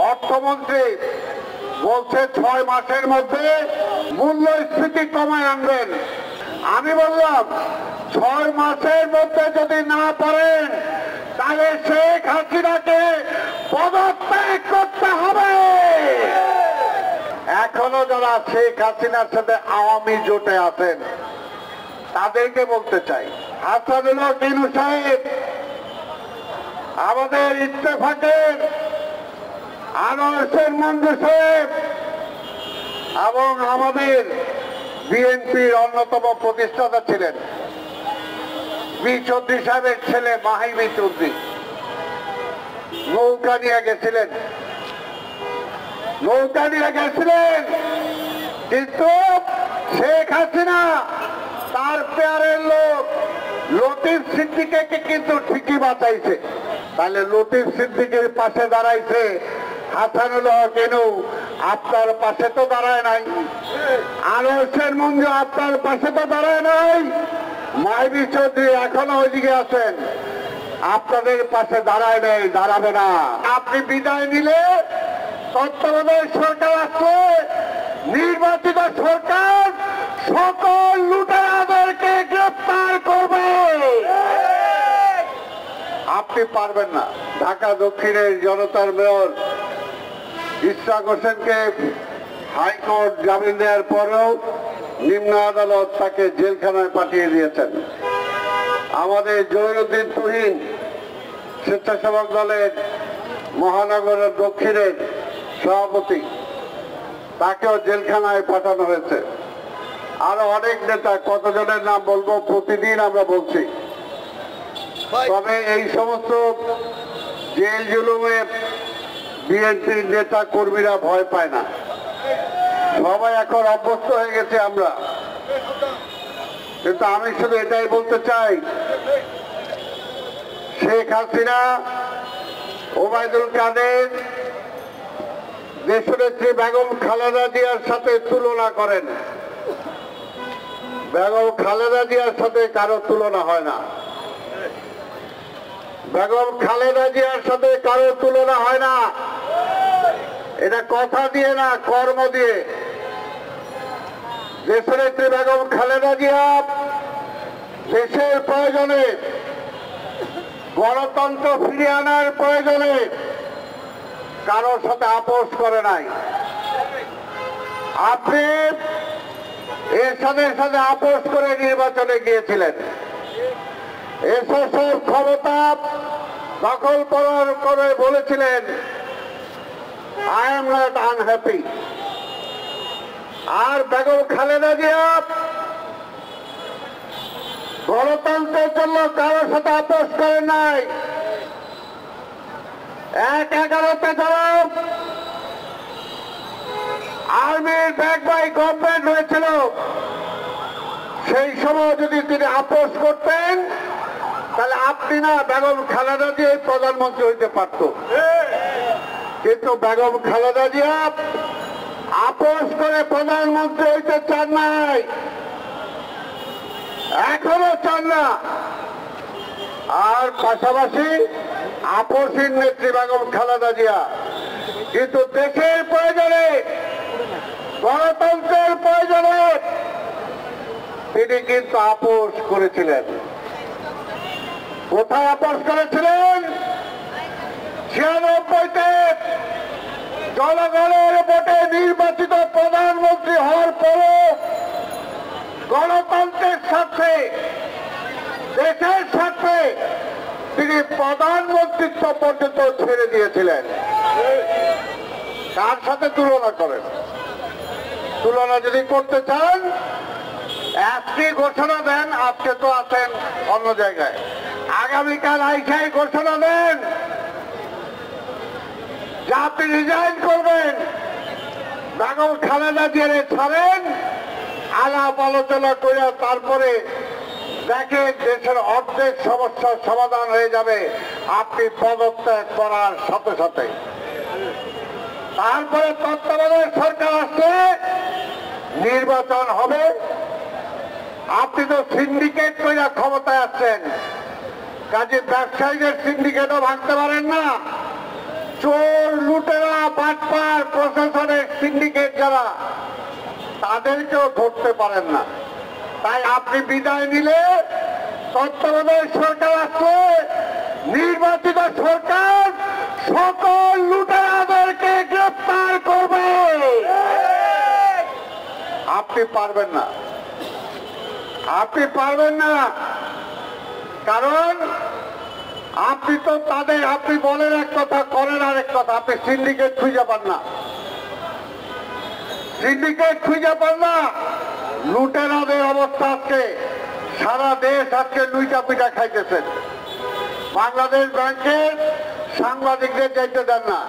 অর্থমন্ত্রী বলছে 6 মাসের মধ্যে মূল্যস্ফীতি কমায় আনবেন। আমি বললাম 6 মাসের মধ্যে যদি না পারেন তাহলে শেখ হাসিনাকে পদত্যাগ করতে হবে। এখনো যারা শেখ হাসিনার সাথে আওয়ামী জোটে আছেন তাদেরকে বলতে চাই, হাসানুল হক ইনু সাহেব আমাদের ইত্তেফাকের আনোয়ার মঞ্জু সাহেব এবং আমাদের বিএনপির অন্যতম প্রতিষ্ঠাতা ছিলেন বি চৌধুরী সাহেবের ছেলে মাহিবি চৌধুরী নৌকা নিয়ে গেছিলেন, কিন্তু শেখ হাসিনা তার পেয়ারের লোক লতিফ সিদ্দিকীকে কিন্তু ঠিকই বাঁচাইছে। তাহলে লতিফ সিদ্দিকীর পাশে দাঁড়াইছে, হাসানুল হক ইনু আপনার পাশে তো দাঁড়ায় নাই, আনোয়ার মঞ্জু আপনার পাশে তো দাঁড়ায় নাই, মাহিবি চৌধুরী এখনো ওইদিকে আছেন, আপনাদের পাশে দাঁড়ায় নাই, দাঁড়াবে না। আপনি বিদায় নিলে তত্ত্বাবধায়ক সরকার আসলে নির্বাচিত সরকার সকল লুটেরাদেরকে গ্রেফতার করবে। আপনি পারবেন না। ঢাকা দক্ষিণের জনতার মেয়র ইশরাক হোসেনকে হাইকোর্ট জামিন দেওয়ার পরেও নিম্ন আদালত তাকে জেলখানায় পাঠিয়ে দিয়েছেন। আমাদের জয়নুদ্দিন তুহিন স্বেচ্ছাসেবক দলের মহানগরের দক্ষিণের সভাপতি, তাকেও জেলখানায় পাঠানো হয়েছে। আরো অনেক নেতা, কতজনের নাম বলবো, প্রতিদিন আমরা বলছি। তবে এই সমস্ত জেল জুলুমে বিএনপির নেতা কর্মীরা ভয় পায় না, সবাই এখন অভ্যস্ত হয়ে গেছে আমরা। কিন্তু আমি শুধু এটাই বলতে চাই, শেখ হাসিনা, ওবায়দুল কাদের দেশনেত্রী বেগম খালেদা জিয়ার সাথে তুলনা করেন। বেগম খালেদা জিয়ার সাথে কারো তুলনা হয় না, বেগম খালেদা জিয়ার সাথে কারো তুলনা হয় না। এটা কথা দিয়ে না, কর্ম দিয়ে। দেশনেত্রী বেগম খালেদা জিয়া দেশের প্রয়োজনে, গণতন্ত্র ফিরিয়ে আনার প্রয়োজনে কারোর সাথে আপোষ করে নাই। আপনি এরশাদের সাথে আপোষ করে নির্বাচনে গিয়েছিলেন। এসএসএফ ক্ষমতা দখল করে বলেছিলেন, আই এম নট আনহ্যাপি। আর বেগম খালেদা জিয়া গণতন্ত্রের জন্য কারোর সাথে আপোষ করে নাই। 1-11-তে যারা আর্মির ব্যাক বাই গভর্নমেন্ট হয়েছিল, সেই সময় যদি তিনি আপোষ করতেন তাহলে আপনি না বেগম খালেদা জিয়া প্রধানমন্ত্রী হইতে পারত। কিন্তু বেগম খালেদা জিয়া আপোষ করে প্রধানমন্ত্রী হইতে চান নাই, এখনো চান না। আর পাশাপাশি আপোষহীন নেত্রী বেগম খালেদা জিয়া কিন্তু দেশের প্রয়োজনে, গণতন্ত্রের প্রয়োজনে তিনি কিন্তু আপোষ করেছিলেন। কোথায় আপোষ করেছিলেন? 96-তে জনগণের ভোটে নির্বাচিত প্রধানমন্ত্রী হওয়ার পরও গণতন্ত্রের স্বার্থে, দেশের স্বার্থে তিনি প্রধানমন্ত্রিত্ব পর্যন্ত ছেড়ে দিয়েছিলেন। কার সাথে তুলনা করেন? তুলনা যদি করতে চান আজকে ঘোষণা দেন, আজকে তো আছেন অন্য জায়গায়, আগামীকাল আইসাই ঘোষণা দেন যে আপনি রিজাইন করবেন, বেগম খালেদা জিয়ারে ছাড়েন, আলাপ আলোচনা করে তারপরে দেখে দেশের অর্ধেক সমস্যার সমাধান হয়ে যাবে আপনি পদত্যাগ করার সাথে সাথে। তারপরে তত্ত্বাবধায়ক সরকার আসলে নির্বাচন হবে। আপনি তো সিন্ডিকেট করে ক্ষমতায় আছেন, কাজে ব্যবসায়ীদের সিন্ডিকেটও ভাঙতে পারেন না। চোর লুটেরা তাদেরকেও ধরতে পারেন না। তাই আপনি বিদায় নিলে তত্ত্বাবধায়ক সরকার আসলে নির্বাচিত সরকার সকল লুটেরাদেরকে গ্রেফতার করবে। আপনি পারবেন না, আপনি পারবেন না, কারণ আপনি তো তাদের, আপনি বলেন এক কথা করেন আরেক কথা। আপনি সিন্ডিকেট খুঁজে পান না, সিন্ডিকেট খুঁজে পান না। লুটেরাদের অবস্থা আজকে সারা দেশ আজকে লুইটা পিটা খাইতেছেন। বাংলাদেশ ব্যাংকের সাংবাদিকদের যেতে দেন না।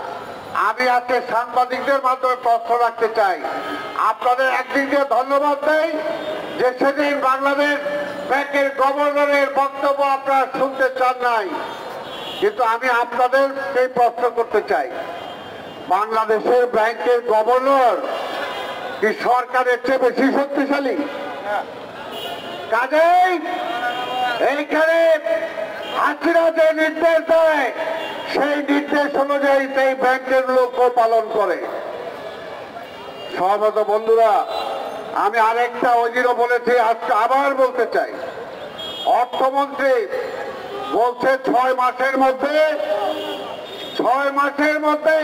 আমি আজকে সাংবাদিকদের মাধ্যমে প্রশ্ন রাখতে চাই, আপনাদের একদিক দিয়ে ধন্যবাদ দেই যে সেদিন বাংলাদেশ ব্যাংকের গভর্নরের বক্তব্য আপনারা শুনতে চান নাই, কিন্তু আমি আপনাদের এই প্রশ্ন করতে চাই, বাংলাদেশের ব্যাংকের গভর্নর কি সরকারের চেয়ে বেশি শক্তিশালী? কাজেই এইখানে হাসিনা যে নির্দেশ দেয় সেই নির্দেশ অনুযায়ী এই ব্যাংকের লোকও পালন করে। সহমত বন্ধুরা, আমি আরেকটা ওইদিনও বলেছি, আজকে আবার বলতে চাই, অর্থমন্ত্রী বলছে 6 মাসের মধ্যে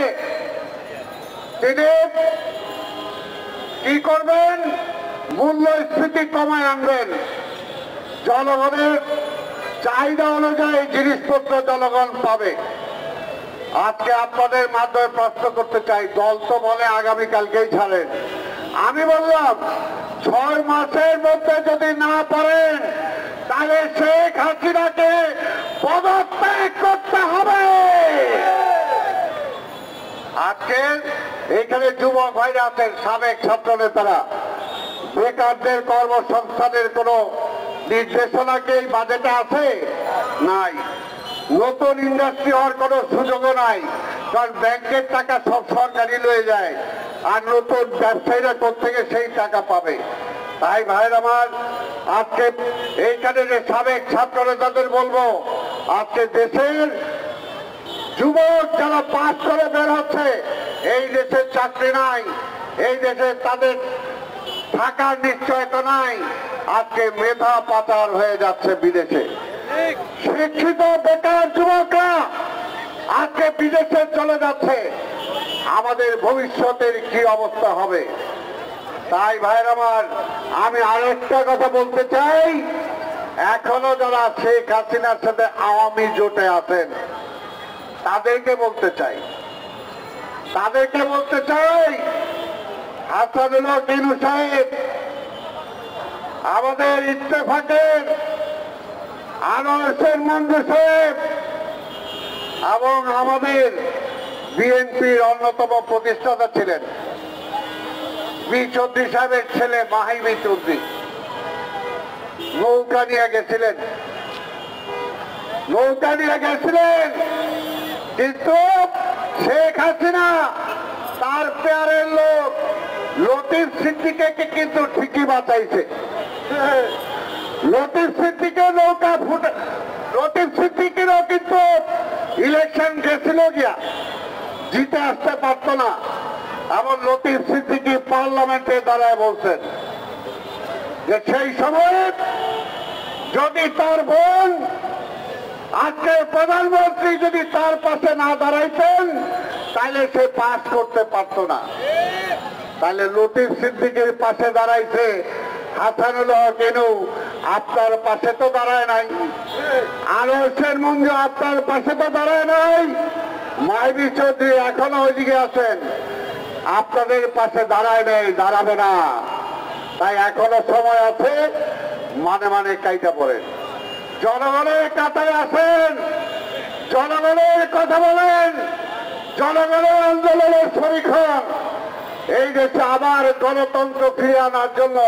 তিনি কি করবেন, মূল্যস্ফীতি কমায় আনবেন, জনগণের চাহিদা অনুযায়ী জিনিসপত্র জনগণ পাবে। আজকে আপনাদের মাধ্যমে প্রশ্ন করতে চাই, দল তো বলে আগামীকালকেই ছাড়েন, আমি বললাম 6 মাসের মধ্যে যদি না পারেন তাহলে শেখ হাসিনাকে পদত্যাগ করতে হবে। আজকে এখানে যুবক ভাইরা আছেন, সাবেক ছাত্র নেতারা, বেকারদের কর্মসংস্থানের কোন নির্দেশনা কি এই বাজেটে আছে? নাই। নতুন ইন্ডাস্ট্রি হওয়ার কোনো সুযোগও নাই, কারণ ব্যাংকের টাকা সব সরকারি লয়ে যায়, আর নতুন ব্যবসায়ীরা কোথেকে সেই টাকা পাবে? তাই ভাইয়ের আমার, আজকে এইখানে যে সাবেক ছাত্র নেতাদের বলবো, আজকে দেশের যুবক যারা পাস করে বের হচ্ছে, এই দেশে চাকরি নাই, এই দেশে তাদের থাকার নিশ্চয়তা নাই, আজকে মেধা পাচার হয়ে যাচ্ছে বিদেশে। শিক্ষিত বেকার যুবকরা আজকে বিদেশে চলে যাচ্ছে, আমাদের ভবিষ্যতের কি অবস্থা হবে? তাই ভাইয়ের আমার, আমি আরেকটা কথা বলতে চাই, এখনো যারা শেখ হাসিনার সাথে আওয়ামী জোটে আছেন তাদেরকে বলতে চাই, হাসানুল হক ইনু সাহেব, আমাদের ইত্তেফাকের আনোয়ার মঞ্জু সাহেব এবং আমাদের বিএনপির অন্যতম প্রতিষ্ঠাতা ছিলেন বি চৌধুরী সাহেবের ছেলে মাহিবি চৌধুরী নৌকা নিয়ে গেছিলেন, কিন্তু শেখ হাসিনা তার পেয়ারের লোক লতিফ সিদ্দিকীকে কিন্তু ঠিকই বাঁচাইছে। লতিফ সিদ্দিকীর নৌকা ফুটে, লতিফ সিদ্দিকীরও কিন্তু ইলেকশন গেছিল গিয়া, জিতে আসতে পারত না। এমন লতিফ সিদ্দিকী পার্লামেন্টে দাঁড়ায় বলছেন যে সেই সময় যদি তার বোন, আজকের প্রধানমন্ত্রী যদি তার পাশে না দাঁড়াইতেন তাহলে সে পাস করতে পারত না। তাহলে লতিফ সিদ্দিকীর পাশে দাঁড়াইছে, হাসানুল হক ইনু আপনার পাশে তো দাঁড়ায় নাই, আনোয়ার মঞ্জু আপনার পাশে তো দাঁড়ায় নাই, মাহিবি চৌধুরী এখনো ওইদিকে আছেন, আপনাদের পাশে দাঁড়ায় নেই, দাঁড়াবে না। তাই এখনো সময় আছে, মানে কাইটা পড়েন, জনগণের কাতারে আসেন, জনগণের কথা বলেন, জনগণের আন্দোলনের শরিক হন। এই দেশে আবার গণতন্ত্র ফিরিয়ে আনার জন্য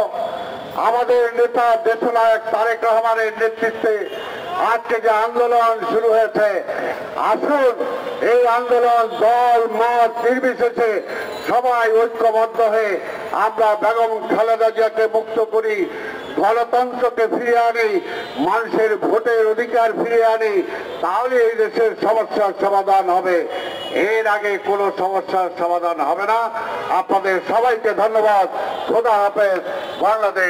আমাদের নেতা দেশনায়ক তারেক রহমানের নেতৃত্বে আজকে যে আন্দোলন শুরু হয়েছে, আসুন এই আন্দোলন দল মত নির্বিশেষে সবাই ঐক্যবদ্ধ হয়ে আমরা বেগম খালেদা জিয়াকে মুক্ত করি, গণতন্ত্রকে ফিরিয়ে আনি, মানুষের ভোটের অধিকার ফিরিয়ে আনি, তাহলে এই দেশের সমস্যার সমাধান হবে। এর আগে কোনো সমস্যার সমাধান হবে না। আপনাদের সবাইকে ধন্যবাদ। খোদা হাফেজ। বাংলাদেশ।